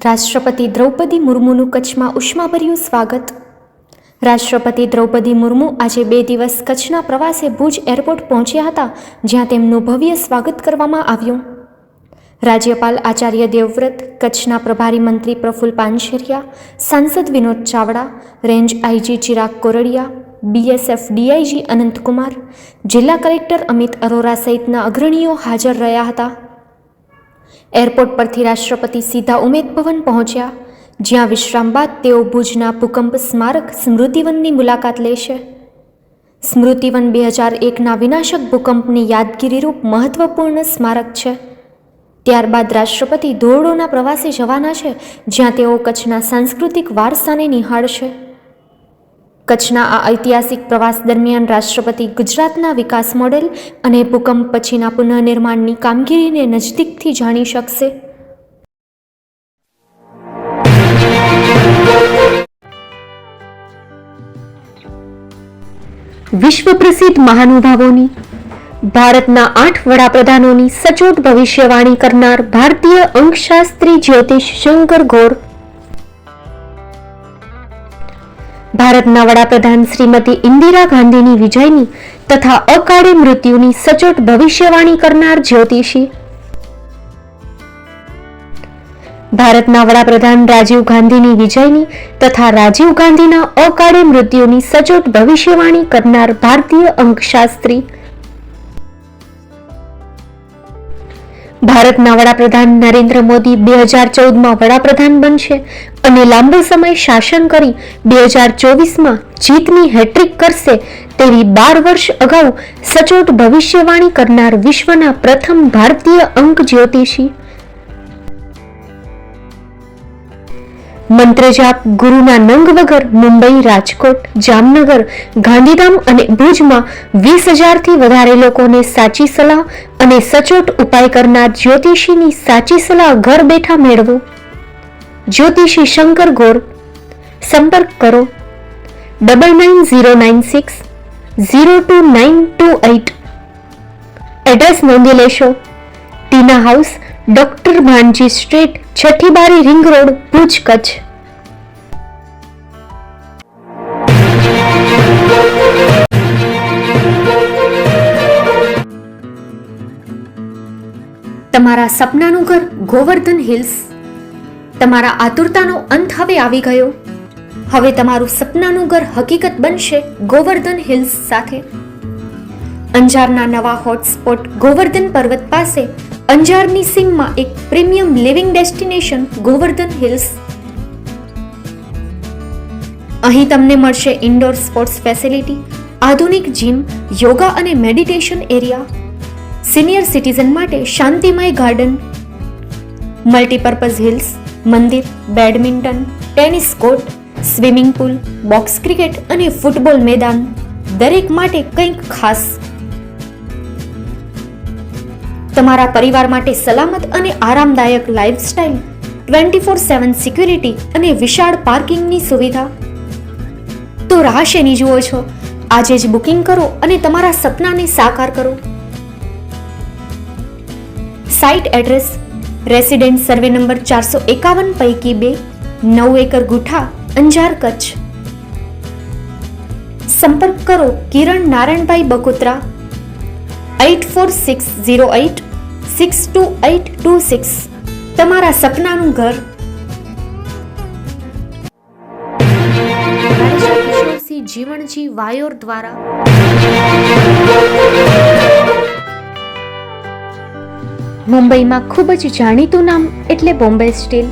રાષ્ટ્રપતિ દ્રૌપદી મુર્મુનું કચ્છમાં ઉષ્માભર્યું સ્વાગત. રાષ્ટ્રપતિ દ્રૌપદી મુર્મુ આજે 2 દિવસ કચ્છના પ્રવાસે ભુજ એરપોર્ટ પહોંચ્યા હતા, જ્યાં તેમનું ભવ્ય સ્વાગત કરવામાં આવ્યું. રાજ્યપાલ આચાર્ય દેવવ્રત, કચ્છના પ્રભારી મંત્રી પ્રફુલ્લ પાનશેરિયા, સાંસદ Vinod Chavda, range IG Chirag Kordia, BSF DIG Anantkumar, જિલ્લા કલેક્ટર અમિત અરોરા સહિતના અગ્રણીઓ હાજર રહ્યા હતા. એરપોર્ટ પરથી રાષ્ટ્રપતિ સીધા ઉમેદ ભવન પહોંચ્યા, જ્યાં વિશ્રામ બાદ તેઓ ભુજના ભૂકંપ સ્મારક સ્મૃતિવનની મુલાકાત લેશે. સ્મૃતિવન 2001ના વિનાશક ભૂકંપની યાદગીરીરૂપ મહત્વપૂર્ણ સ્મારક છે. ત્યારબાદ રાષ્ટ્રપતિ ધોરડોના પ્રવાસે જવાના છે, જ્યાં તેઓ કચ્છના સાંસ્કૃતિક વારસાને નિહાળશે. કચ્છના આ ઐતિહાસિક પ્રવાસ દરમિયાન રાષ્ટ્રપતિ ગુજરાતના વિકાસ મોડેલ અને ભૂકંપ પછીના પુનઃનિર્માણની કામગીરીને નજદીકથી જાણી શકશે. વિશ્વ પ્રસિદ્ધ મહાનુભાવોની, ભારતના 8 વડાપ્રધાનોની સચોટ ભવિષ્યવાણી કરનાર ભારતીય અંકશાસ્ત્રી જ્યોતિષ શંકર ગોર, ભારતના વડાપ્રધાન શ્રીમતી ઇન્દિરા ગાંધીની વિજયની તથા અકાળે મૃત્યુની સચોટ ભવિષ્યવાણી કરનાર જ્યોતિષી, ભારતના વડાપ્રધાન રાજીવ ગાંધીની વિજયની તથા રાજીવ ગાંધીના અકાળે મૃત્યુની સચોટ ભવિષ્યવાણી કરનાર ભારતીય અંકશાસ્ત્રી, ભારતના વડાપ્રધાન નરેન્દ્ર મોદી 2014માં વડાપ્રધાન બનશે અને લાંબો સમય શાસન કરી 2024માં જીતની હેટ્રિક કરશે તેવી 12 વર્ષ અગાઉ સચોટ ભવિષ્યવાણી કરનાર વિશ્વના પ્રથમ ભારતીય અંક જ્યોતિષી, મંત્રજાપ ગુરુના નંગ વગર મુંબઈ, રાજકોટ, જામનગર, ગાંધીધામ અને ભુજમાં 20,000થી વધારે લોકોને સાચી સલાહ અને સચોટ ઉપાય કરનાર જ્યોતિષીની સાચી સલાહ ઘર બેઠા મેળવો. જ્યોતિષી શંકર ગોર. સંપર્ક કરો 9909602928. એડ્રેસ નોંધી લેશો. ટીના હાઉસ, ડોક્ટર ભાનજી સ્ટ્રીટ, છઠ્ઠી બારી, રિંગ રોડ, ભુજ, કચ્છ. તમારા સપનાનું ઘર ગોવર્ધન હિલ્સ. તમારા આતુરતાનો અંત હવે આવી ગયો. હવે તમારું સપનાનું ઘર હકીકત બનશે ગોવર્ધન હિલ્સ સાથે. અંજારના નવા હોટસ્પોટ ગોવર્ધન પર્વત પાસે અંજારની સીમમાં એક premium living destination Govardhan hills. અહીં તમને મળશે ઇન્ડોર સ્પોર્ટ્સ ફેસિલિટી, આધુનિક જીમ, યોગા અને મેડિટેશન એરિયા, સિનિયર સિટીઝન માટે શાંતિમય ગાર્ડન, મલ્ટીપર્પઝ હિલ્સ, મંદિર, badminton, tennis court, swimming pool, box cricket અને ફૂટબોલ મેદાન, દરેક માટે કંઈક ખાસ. તમારા પરિવાર માટે સલામત અને આરામદાયક લાઇફસ્ટાઇલ, 24/7 સિક્યુરિટી અને વિશાળ પાર્કિંગની સુવિધા. તો રાહ શેની જુઓ છો? આજે જ બુકિંગ કરો અને તમારા સપનાને સાકાર કરો. Site address: resident survey number 451 પૈકી 2, 9 એકર ગુઠા, અંજાર, કચ્છ. સંપર્ક કરો કિરણ નારાયણભાઈ બકોત્રા 8460862826. તમારા સપનાનું ઘર. કિશોરસિંહ જીવણજી વાયોર દ્વારા મુંબઈમાં ખૂબ જ જાણીતું નામ એટલે બોમ્બે સ્ટીલ.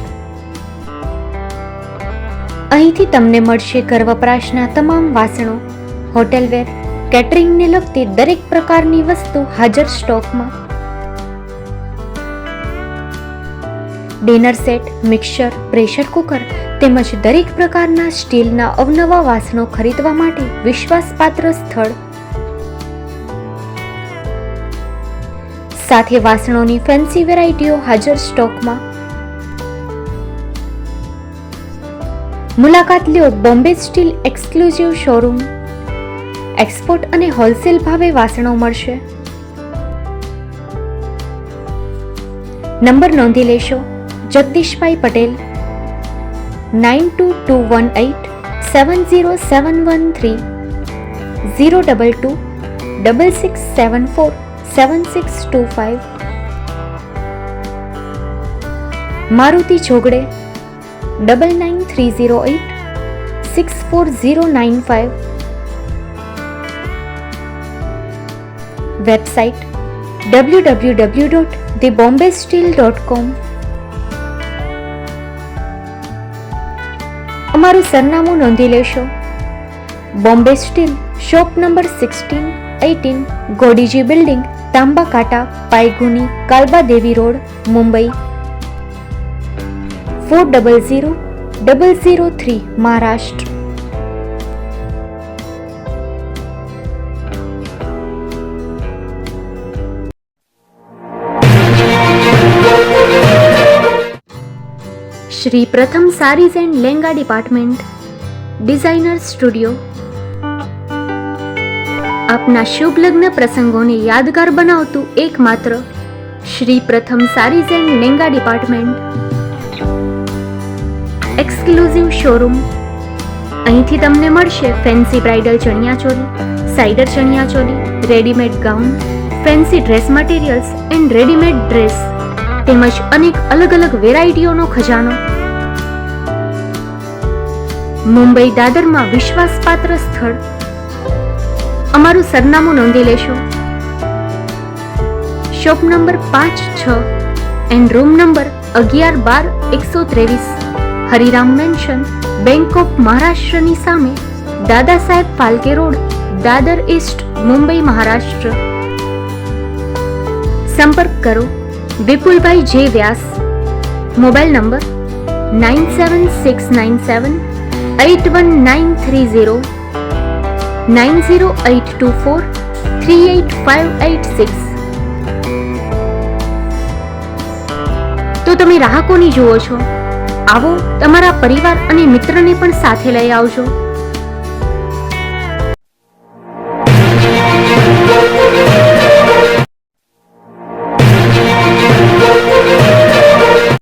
અહીંથી તમને મળશે ઘર વપરાશના તમામ વાસણો, હોટેલવેર, કેટરિંગને લગતી દરેક પ્રકારની વસ્તુ હાજર સ્ટોકમાં. Dinner set, mixer, pressure cooker તેમજ દરેક પ્રકારના સ્ટીલના અવનવા વાસણો ખરીદવા માટે વિશ્વાસપાત્ર સ્થળ. સાથે વાસણોની ફેન્સી વેરાયટીઓ હાજર સ્ટોકમાં. મુલાકાત લ્યો Bombay steel exclusive showroom. Export અને હોલસેલ ભાવે વાસણો મળશે. નંબર નોંધી લેશો: જગદીશભાઈ પટેલ, 9221870713 02266747625 મારુતિ જોગડે 9930864095 વેબસાઇટ www.thebombasteel.com અમારું સરનામું નોંધી લેશો. Bombay steel, shop number 16-18, Godiji building, Tamba Kanta, Pydhonie, Kalba Devi road, Mumbai 400003, Maharashtra. Shri Pratham sarees and langa department, designer studio. આપના શુભ લગ્ન પ્રસંગોને યાદગાર બનાવતું એકમાત્ર Shri Pratham sarees and langa department. Exclusive showroom. અહીંથી તમને મળશે fancy bridal chaniya choli, cider chaniya choli, readymade gown, fancy dress materials and readymade dress તેમજ અનેક અલગ અલગ વેરાયટીઓનો ખજાનો. મુંબઈ દાદરમાં વિશ્વાસપાત્ર સ્થળ. અમારું સરનામું નોંધી લેશો. Shop number 5-6 and room number 11-12-123, Hariram mansion, bank of મહારાષ્ટ્રની સામે, દાદા સાહેબ ફાલ્કે રોડ, દાદર ઈસ્ટ, મુંબઈ, મહારાષ્ટ્ર. સંપર્ક કરો વિપુલભાઈ જે વ્યાસ. Mobile number 9769781930, 9082438586. તો તમે રાહ કોની જુઓ છો? આવો, તમારા પરિવાર અને મિત્રને પણ સાથે લઈ આવજો.